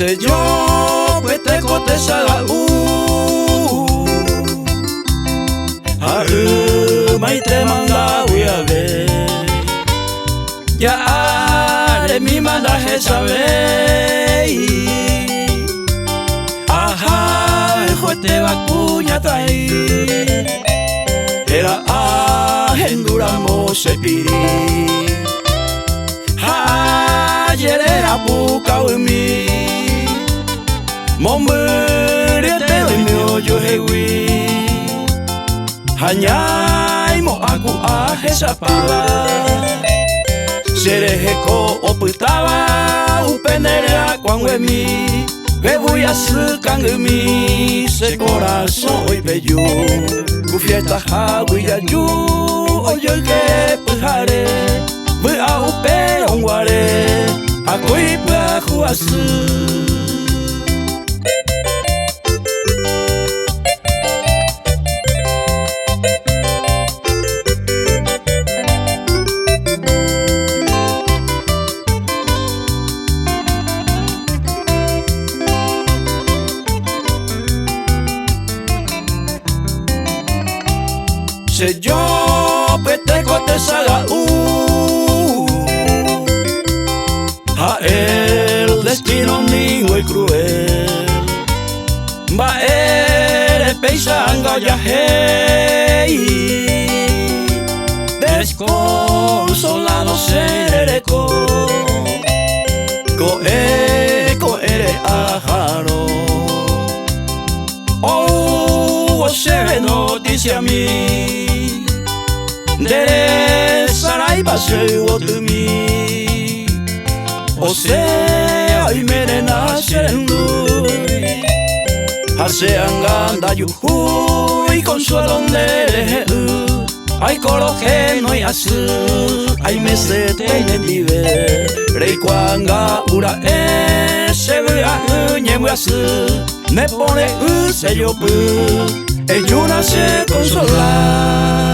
Se yo pete kote saga haru maite manda uyabe ya are mi manda he sabe aha jote bakunya tai era ahenduramo sepiri ha yerera buka umi momere te mio yo hewi hanyai mo aku ahesapala sereheko oputaba upenera kwangwemi bebuya sukangumi se corazón hoy bello ku fiesta habuya yu oyo ke pujare bu au pe ongware akoi pa huasu. Se yo pete kote saga a el destino mío y cruel va ere peisanga ya hey desconsolado sereko ko ere ajaro oh se noticia a mí Dere sarai basei otumi Osea imere nascerendui Haseanga yu hui consuelo ndere Ai koroge no yasu Ai mesete nendive Reikwanga ura sebea nyemu yasu Ne pone sello pu Ella se consola